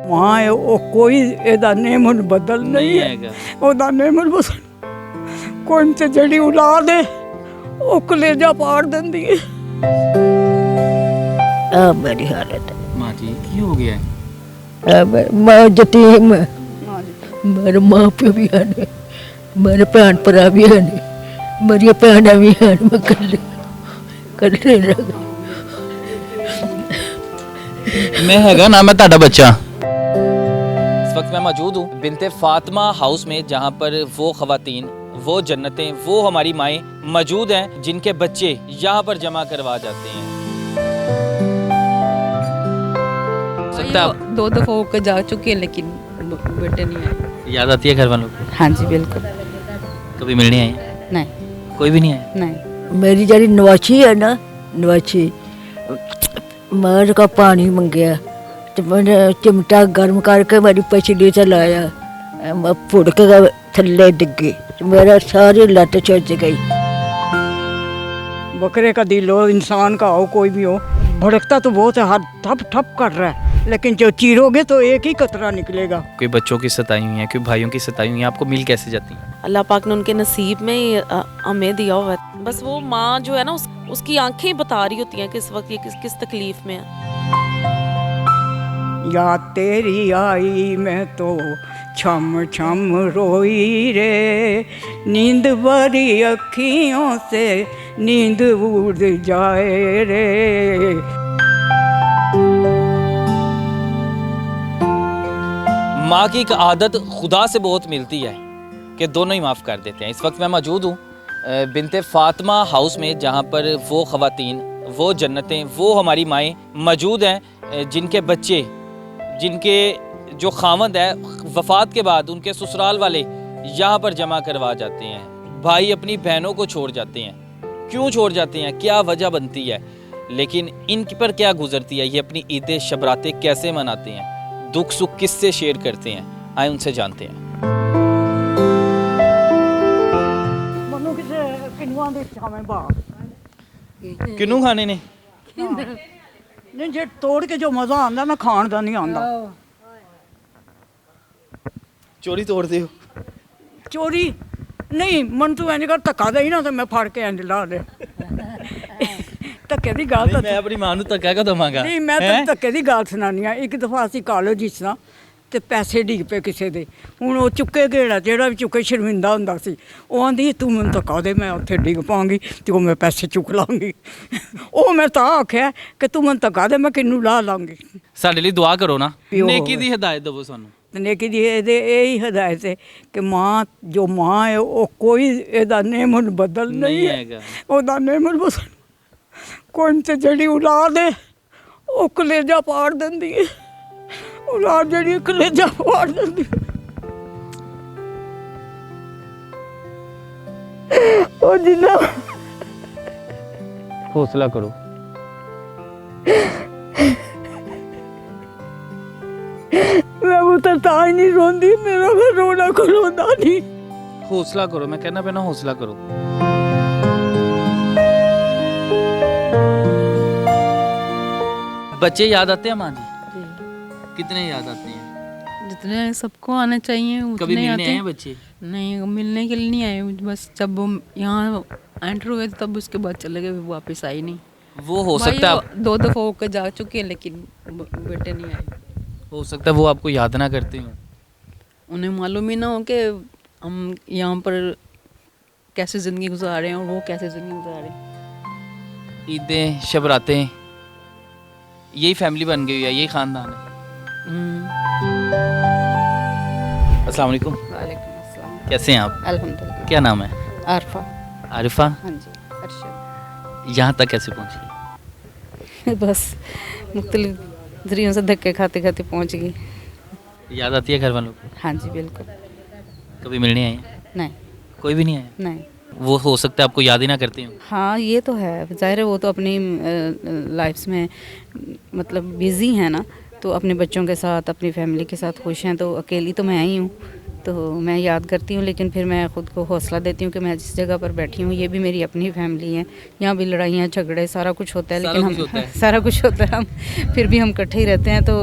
ਮਾਂ ਹੈ ਉਹ ਕੋਈ ਇਹਦਾ ਨੇਮਨ ਬਦਲ ਨਹੀਂ ਹੈ ਉਹਦਾ ਨੇਮਨ ਬਦਲ ਕੋਈ ਤੇ ਜਿਹੜੀ ਔਲਾਦ ਹੈ ਉਹ ਕਲੇਜਾ ਪਾੜ ਦਿੰਦੀ ਹੈ। ਆ ਮੇਰੀ ਹਾਲਤ माँ जी की हो गया है? मैं जतीम मेरे माँ प्यो भी हैं मेरे भैन भरा भी हैं मेरी भैन भी हैं मैं कल्ले रह गई। मैं हैगा ना मैं ताड़ा बच्चा। इस वक्त मैं मौजूद हूँ बिनते फातिमा हाउस में, जहाँ पर वो खवातीन, वो जन्नतें, वो हमारी माएँ मौजूद हैं जिनके बच्चे यहाँ पर जमा करवा जाते हैं। दो दफा होकर जा चुके हैं लेकिन बेटे नहीं आए। याद आती है घर वालों को? हाँ जी बिल्कुल। कभी मिलने आए? नहीं कोई भी नहीं आया? नहीं। मेरी जड़ी नवाची है ना, नवाची मैं का पानी मंगया तो मैंने चिमटा गर्म करके मेरी पछली से लाया, मैं फुड़ के थल्ले डिगी तो मेरा सारी लत चुज गई। बकरे का दिल हो, इंसान का हो, कोई भी हो, भड़कता तो बहुत है, हाथ ठप ठप कर रहा है, लेकिन जो चीरोगे तो एक ही कतरा निकलेगा। कोई बच्चों की सताई हुई है, कोई भाइयों की सताई हुई है, आपको मिल कैसे जाती है? अल्लाह पाक ने उनके नसीब में ही हमें दिया हुआ है। बस वो माँ जो है ना उसकी आंखें ही बता रही होती हैं कि इस वक्त ये किस तकलीफ में है। या तेरी आई मैं तो छम छम रोई रे, नींद भरी अखियों से नींद उड़ जाए रे। माँ की एक आदत खुदा से बहुत मिलती है कि दोनों ही माफ़ कर देते हैं। इस वक्त मैं मौजूद हूँ बिनते फातिमा हाउस में, जहाँ पर वो खवातीन, वो जन्नतें, वो हमारी माएँ मौजूद हैं जिनके बच्चे, जिनके जो खामद है वफ़ात के बाद उनके ससुराल वाले यहाँ पर जमा करवा जाते हैं। भाई अपनी बहनों को छोड़ जाते हैं, क्यों छोड़ जाते हैं, क्या वजह बनती है, लेकिन इन पर क्या गुजरती है, ये अपनी ईद शबरातें कैसे मनाते हैं, दुख सुख किससे शेयर करते हैं, आए उनसे जानते हैं। मनु किसे किनुआ दे छाਵੇਂ बाप किनू खाने ने? नहीं जे तोड़ के जो मजा आंदा ना खान दा नहीं आंदा। चोरी तोड़ते हो? चोरी नहीं, मन तू इंज कर धक्का देई ना तो मैं फड़ के इंज ला दे। ਧੱਕੇ ਦੀ ਗੱਲ ਤਾਂ मैं अपनी मां ਨੂੰ ਧੱਕਾ ਕਾ ਦਵਾਂਗਾ? ਨਹੀਂ ਮੈਂ ਤਾਂ ਧੱਕੇ ਦੀ ਗੱਲ ਸੁਣਾਨੀ ਆ। ਇੱਕ ਦਫਾ ਅਸੀਂ ਕਾਲਜ ਵਿੱਚ ਸਾਂ ਤੇ ਪੈਸੇ ਡਿੱਗ ਪਏ ਕਿਸੇ ਦੇ, ਹੁਣ ਉਹ ਚੁੱਕੇ ਗੇੜਾ ਜਿਹੜਾ ਵੀ ਚੁੱਕੇ ਸ਼ਰਮਿੰਦਾ ਹੁੰਦਾ ਸੀ, ਉਹ ਆਂਦੀ ਤੂੰ ਮੈਨੂੰ ਧੱਕਾ ਦੇ ਮੈਂ ਉੱਥੇ ਡਿੱਗ ਪਾਂਗੀ ਤੇ ਉਹ ਮੈਂ ਪੈਸੇ ਚੁੱਕ ਲਾਂਗੀ। ਉਹ ਮੈਂ ਤਾਂ ਆਖਿਆ ਕਿ ਤੂੰ ਮੈਨੂੰ ਧੱਕਾ ਦੇ ਮੈਂ ਕਿੰਨੂੰ ਲਾ ਲਾਂਗੀ। ਸਾਡੇ ਲਈ ਦੁਆ ਕਰੋ ਨਾ, ਪਿਓ ਨੇਕੀ ਦੀ ਹਦਾਇਤ ਦਿਵੋ ਸਾਨੂੰ। ਨੇਕੀ ਦੀ ਇਹੀ ਹਦਾਇਤ ਹੈ ਕਿ ਮਾਂ ਜੋ ਮਾਂ ਹੈ ਉਹ ਕੋਈ ਇਹਦਾ ਨੇਮਨ ਬਦਲ ਨਹੀਂ ਹੈ, ਉਹਦਾ ਨੇਮਨ ਬਦਲ ਕੋਈ ਤੇ ਜਿਹੜੀ ਔਲਾਦ ਹੈ ਉਹ ਕਲੇਜਾ ਪਾੜ ਦਿੰਦੀ ਹੈ, ਔਲਾਦ ਜਿਹੜੀ ਕਲੇਜਾ ਪਾੜ ਦਿੰਦੀ ਹੈ। ਉਹ ਜਿੰਨਾ ਹੌਸਲਾ ਕਰੋ। मैं वो तो ताई नहीं रोंदी, मेरा मैं रोना खलोंदा नहीं। हौसला करो, मैं कहना पैना हौसला करो। बच्चे याद आते हैं माँ जी? कितने याद आते हैं? जितने सबको आने चाहिए कभी उतने मिलने आते आए हैं। हैं बच्चे? नहीं मिलने के लिए नहीं आए, बस जब वो यहाँ एंटर हुए तब उसके बाद चले गए, वापस आई नहीं। वो हो सकता है भाई दो दफा होकर जा चुके हैं लेकिन बेटे नहीं आए। हो सकता है वो आपको याद ना करते हो, उन्हें मालूम ही ना हो कि हम यहाँ पर कैसे ज़िंदगी गुजार रहे हैं और वो कैसे ज़िंदगी गुजार रहे हैं। ईदें शबरातें, यही फैमिली बन गई है, यही ख़ानदान है। अस्सलाम वालेकुम। वालेकुम अस्सलाम। कैसे हैं आप? अल्हम्दुलिल्लाह। क्या नाम है? आरफा। आरिफा। हाँ जी अर्शद। यहाँ तक कैसे पहुँची? बस मुख्तलिफ जरियों से धक्के खाते खाते पहुँच गई। याद आती है घर वालों को? हाँ जी बिल्कुल। कभी मिलने आए हैं? नहीं कोई भी नहीं आया? नहीं। वो हो सकता है आपको याद ही ना करते हो। हाँ ये तो है, ज़ाहिर है वो तो अपनी लाइफ्स में मतलब बिज़ी हैं ना, तो अपने बच्चों के साथ अपनी फैमिली के साथ खुश हैं, तो अकेली तो मैं आई हूँ, तो मैं याद करती हूँ, लेकिन फिर मैं ख़ुद को हौसला देती हूँ कि मैं जिस जगह पर बैठी हूँ ये भी मेरी अपनी फैमिली है। यहाँ भी लड़ाइयाँ झगड़े सारा कुछ होता है, सारा लेकिन कुछ होता है। सारा कुछ होता है, हम फिर भी हम इकट्ठे ही रहते हैं, तो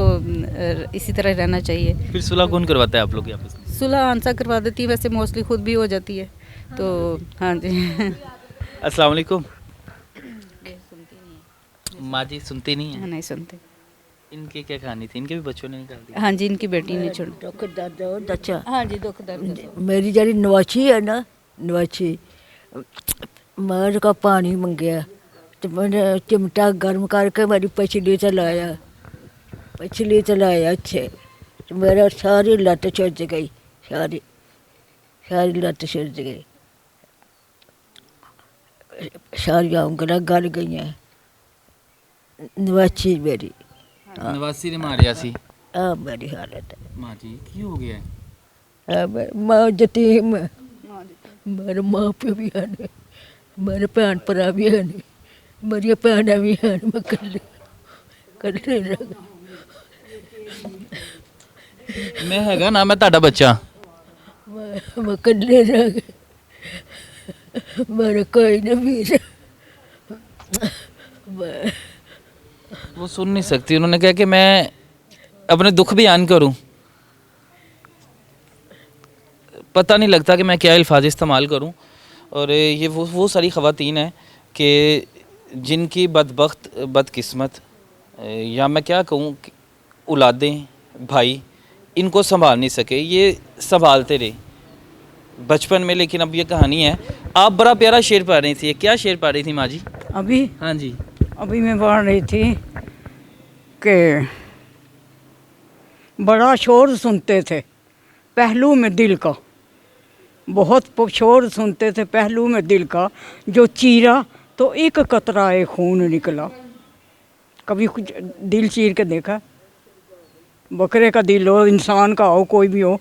इसी तरह रहना चाहिए। फिर सुलह कौन करवाता है आप लोग के आपस में? सुलह आंसा करवा देती है, वैसे मोस्टली खुद भी हो जाती है। तो हाँ जी। अस्सलाम वालेकुम। माँ जी सुनती नहीं है? नहीं सुनते। इनकी क्या कहानी थी? इनके भी बच्चों ने निकाल दी? हाँ जी, इनकी बेटी ने छोड़। दुख दर्द अच्छा हाँ जी, दुख दर्द। मेरी ਜਿਹੜੀ ਨਵਾਚੀ ਹੈ ਨਾ, ਨਵਾਚੀ ਮਾਰ का पानी ਮੰਗਿਆ ਤੇ मैंने चिमटा गर्म करके मेरी पछली ਤੇ ਲਾਇਆ, पछली ਤੇ ਲਾਇਆ अच्छे, तो मेरा सारी लत सुज गई, सारी सारी लत सुज गई, सारी ਉਂਗਲਾਂ गल गई। नवाची मेरी नवासी ने मारिया सी। आ मेरी हालत है। माँ जी की हो गया है? मां जतीम है, मेरे माँ प्यो भी हैं, मेरे भैन भरा भी हैं, मेरी भैन भी हैं, मैं कल्ले कल्ले रह गई। मैं हैगा ना, मैं ताड़ा बच्चा। मैं कल्ले रह गई, मेरे कोई नहीं वीर। वो सुन नहीं सकती, उन्होंने कहा कि मैं अपने दुख बयान करूं। पता नहीं लगता कि मैं क्या अल्फाज इस्तेमाल करूं। और ये वो सारी ख़वातीन हैं कि जिनकी बदबख्त बदकिस्मत या मैं क्या कहूँ औलादें भाई इनको संभाल नहीं सके, ये संभालते रहे बचपन में। लेकिन अब ये कहानी है। आप बड़ा प्यारा शेर पढ़ रही थी, क्या शेर पढ़ रही थी माँ जी? अभी हाँ जी। अभी मैं पढ़ रही थी कि बड़ा शोर सुनते थे पहलू में दिल का, बहुत शोर सुनते थे पहलू में दिल का, जो चीरा तो एक कतरा खून निकला। कभी कुछ दिल चीर के देखा? बकरे का दिल हो, इंसान का हो, कोई भी हो,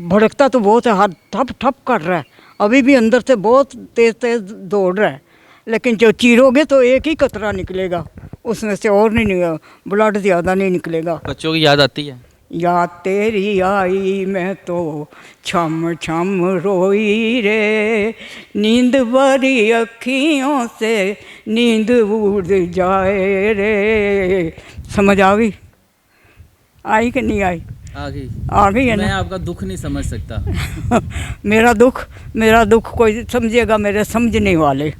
भड़कता तो बहुत है, हाथ ठप ठप कर रहा है, अभी भी अंदर से बहुत तेज तेज दौड़ रहा है, लेकिन जो चीरोगे तो एक ही कतरा निकलेगा, उसमें से और नहीं निकलेगा, ब्लड ज़्यादा नहीं निकलेगा। बच्चों की याद आती है? याद तेरी आई मैं तो छम छम रोई रे, नींद भरी अखियों से नींद उड़ जाए रे। समझ आ गई? आई कि नहीं आई? आ गई। आ गई है मैं ना? आपका दुख नहीं समझ सकता। मेरा दुख कोई समझेगा, मेरे समझने वाले।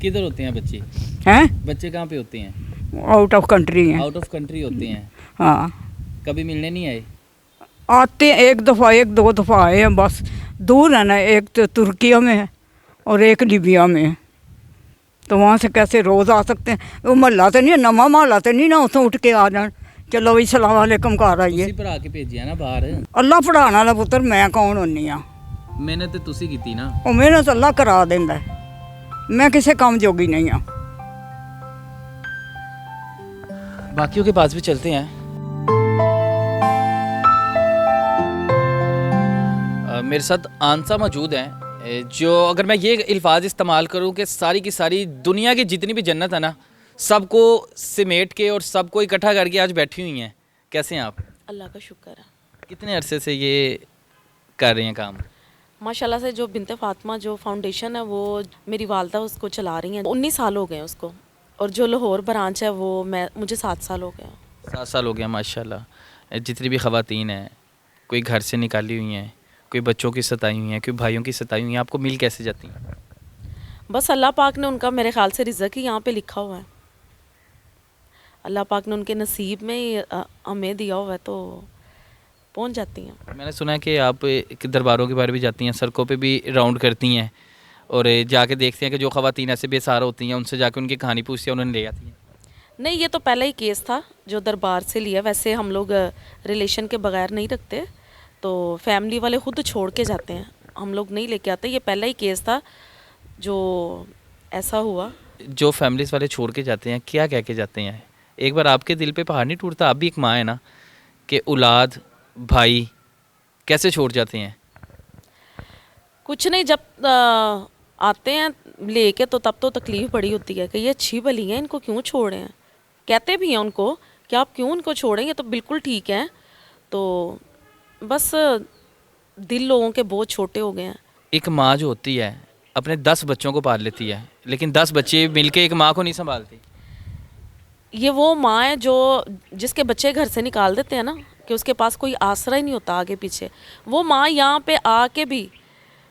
किधर होते हैं बच्चे? हैं? बच्चे कहाँ पे होते हैं? आउट ऑफ कंट्री हैं। आउट ऑफ कंट्री होते हैं। हाँ, कभी मिलने नहीं आए? आते हैं, एक दफ़ा एक दो दफ़ा आए हैं बस। दूर है ना, एक तो तुर्किया में है और एक लीबिया में है, तो वहाँ से कैसे रोज़ आ सकते हैं? वो महल्ला तो नहीं है, नवा महल्ला तो नहीं ना, उतों उठ के आ जान, चलो भाई सलाम वालेकुम घर आइए। ਤੁਸੀਂ ਭਰਾ ਕੇ ਭੇਜਿਆ ਨਾ ਬਾਹਰ। अल्लाह पढ़ाने वाला पुत्र मैं कौन होनी हाँ? ਮਿਹਨਤ ਤੇ ਤੁਸੀਂ ਕੀਤੀ ਨਾ। ਉਹ ਮਿਹਨਤ अल्लाह करा देंदा है, मैं किसी काम जोगी नहीं हाँ। बाकियों के पास भी चलते हैं। मेरे साथ आंसा मौजूद हैं, जो अगर मैं ये अल्फाज इस्तेमाल करूं कि सारी की सारी दुनिया की जितनी भी जन्नत है ना, सबको सिमेट के और सबको इकट्ठा करके आज बैठी हुई हैं। कैसे हैं आप? अल्लाह का शुक्र है। कितने अरसे से ये कर रही हैं काम? माशाल्लाह से जो बिनते फातिमा जो फाउंडेशन है वो मेरी वालदा उसको चला रही हैं। 19 साल हो गए हैं उसको, और जो लाहौर ब्रांच है वो मुझे 7 साल हो गया। 7 साल हो गया माशाल्लाह। जितनी भी ख़वातीन हैं, कोई घर से निकाली हुई हैं, कोई बच्चों की सताई हुई हैं, कोई भाइयों की सताई हुई हैं, आपको मिल कैसे जाती हैं? बस अल्लाह पाक ने उनका मेरे ख्याल से रिज़्क़ ही यहाँ पे लिखा हुआ है। अल्लाह पाक ने उनके नसीब में ही हमें दिया हुआ है, तो पहुँच जाती हैं। मैंने सुना है कि आप दरबारों के बारे भी जाती हैं, सड़कों पे भी राउंड करती हैं और जाके देखते हैं कि जो ख़वातीन ऐसे बेसहारा होती हैं उनसे जाके उनकी कहानी पूछती हैं, उन्हें ले आती हैं। नहीं, ये तो पहला ही केस था जो दरबार से लिया। वैसे हम लोग रिलेशन के बगैर नहीं रखते, तो फैमिली वाले ख़ुद छोड़ के जाते हैं, हम लोग नहीं लेके आते। ये पहला ही केस था जो ऐसा हुआ। जो फैमिलीज़ वाले छोड़ के जाते हैं, क्या कह के जाते हैं? एक बार आपके दिल पे पहाड़ नहीं टूटता? आप भी एक माँ है ना, कि औलाद भाई कैसे छोड़ जाते हैं? कुछ नहीं, जब आते हैं लेके तो तब तो तकलीफ़ बड़ी होती है कि ये अच्छी भली हैं, इनको क्यों छोड़े हैं। कहते भी हैं उनको कि आप क्यों उनको छोड़ें, ये तो बिल्कुल ठीक है, तो बस दिल लोगों के बहुत छोटे हो गए हैं। एक माँ जो होती है अपने 10 बच्चों को पाल लेती है, लेकिन 10 बच्चे मिलके एक माँ को नहीं संभालती। ये वो माँ है जो जिसके बच्चे घर से निकाल देते हैं ना, कि उसके पास कोई आसरा ही नहीं होता आगे पीछे। वो माँ यहाँ पे आके भी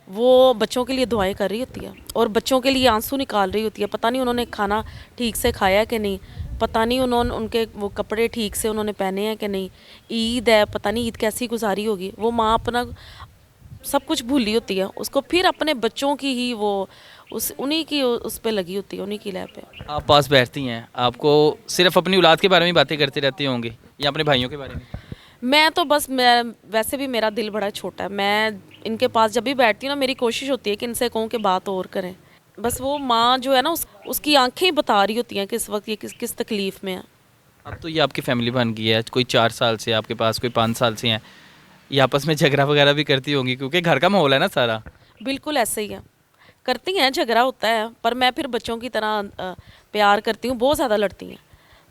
वो बच्चों के लिए दुआएं कर रही होती है और बच्चों के लिए आंसू निकाल रही होती है। पता नहीं उन्होंने खाना ठीक से खाया कि नहीं, पता नहीं उनके वो कपड़े ठीक से उन्होंने पहने हैं कि नहीं, ईद है, पता नहीं ईद कैसी गुजारी होगी। वो माँ अपना सब कुछ भूली होती है, उसको फिर अपने बच्चों की ही वो उन्हीं की उस पे लगी होती है, उन्हीं की लय पे। आप पास बैठती हैं, आपको सिर्फ अपनी औलाद के बारे में बातें करते रहते होंगे या अपने भाइयों के बारे में? मैं तो बस मैं वैसे भी मेरा दिल बड़ा छोटा है। मैं इनके पास जब भी बैठती हूँ ना, मेरी कोशिश होती है कि इनसे कहूँ कि बात और करें। बस वो माँ जो है ना, उसकी आंखें ही बता रही होती हैं कि इस वक्त ये किस तकलीफ़ में है। अब तो ये आपकी फैमिली बन गई है, कोई 4 साल से आपके पास, कोई 5 साल से हैं, ये आपस में झगड़ा वगैरह भी करती होंगी क्योंकि घर का माहौल है ना सारा। बिल्कुल ऐसे ही है, करती हैं, झगड़ा होता है, पर मैं फिर बच्चों की तरह प्यार करती हूँ। बहुत ज़्यादा लड़ती हैं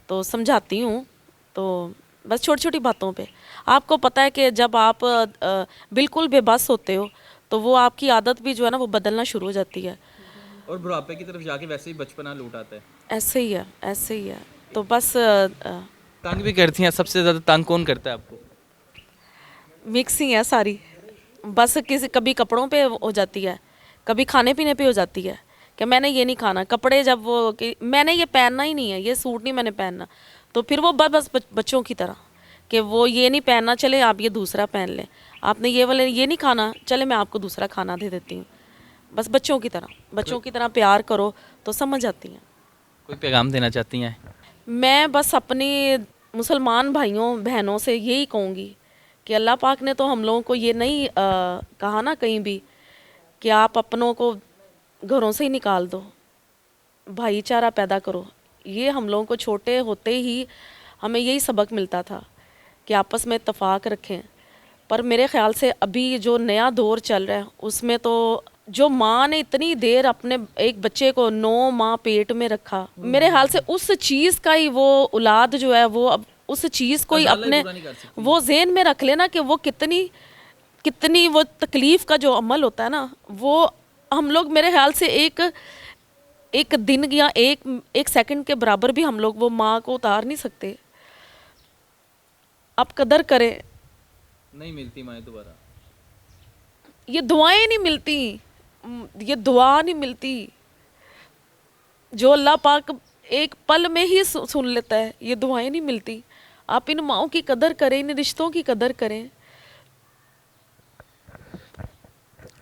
तो समझाती हूँ, तो बस छोटी छोटी बातों पे। आपको पता है कि जब आप बिल्कुल बेबस होते हो तो वो आपकी आदत भी जो है ना वो बदलना शुरू हो जाती है, और बुढ़ापे की तरफ जाके वैसे ही बचपना लूट आता है। ऐसे ही है, ऐसे ही है। तो बस तंग भी करती हैं? सबसे ज़्यादा तंग कौन करता है आपको? मिक्स ही है सारी। बस कभी कपड़ों पे हो जाती है, कभी खाने पीने पे हो जाती है कि मैंने ये नहीं खाना। कपड़े जब वो कि मैंने ये पहनना ही नहीं है, ये सूट नहीं मैंने पहनना, तो फिर वो बस बच्चों की तरह कि वो ये नहीं पहनना, चले आप ये दूसरा पहन लें, आपने ये वाले ये नहीं खाना, चले मैं आपको दूसरा खाना दे देती हूँ। बस बच्चों की तरह प्यार करो तो समझ आती हैं। कोई पैगाम देना चाहती हैं? मैं बस अपनी मुसलमान भाइयों बहनों से यही कहूँगी कि अल्लाह पाक ने तो हम लोगों को ये नहीं कहा ना कहीं भी कि आप अपनों को घरों से ही निकाल दो, भाईचारा पैदा करो। ये हम लोगों को छोटे होते ही हमें यही सबक मिलता था कि आपस में इत्तेफाक रखें। पर मेरे ख्याल से अभी जो नया दौर चल रहा है उसमें तो जो माँ ने इतनी देर अपने एक बच्चे को 9 माह पेट में रखा, मेरे ख्याल से उस चीज़ का ही वो औलाद जो है वो अब उस चीज़ को ही अपने वो ज़हन में रख लेना कि वो कितनी वो तकलीफ़ का जो अमल होता है ना, वो हम लोग मेरे ख्याल से एक दिन या एक सेकंड के बराबर भी हम लोग वो माँ को उतार नहीं सकते। आप कदर करें, नहीं मिलती माएँ दोबारा। ये दुआएं नहीं मिलती, ये दुआ नहीं मिलती जो अल्लाह पाक एक पल में ही सुन लेता है। ये दुआएं नहीं मिलती। आप इन माओं की कदर करें, इन रिश्तों की कदर करें।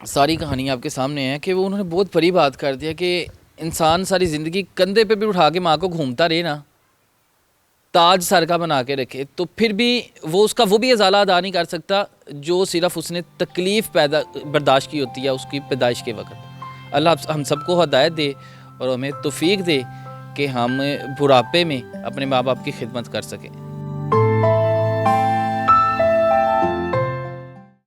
सारी कहानी आपके सामने है कि वो उन्होंने बहुत बड़ी बात कर दिया कि इंसान सारी ज़िंदगी कंधे पे भी उठा के माँ को घूमता रहे ना, ताज सर का बना के रखे, तो फिर भी वो भी अज़ाला अदा नहीं कर सकता जो सिर्फ उसने तकलीफ़ बर्दाश्त की होती है उसकी पैदाइश के वक्त। अल्लाह हम सबको हदायत दे और हमें तौफीक दे कि हम बुढ़ापे में अपने माँ बाप की खिदमत कर सकें।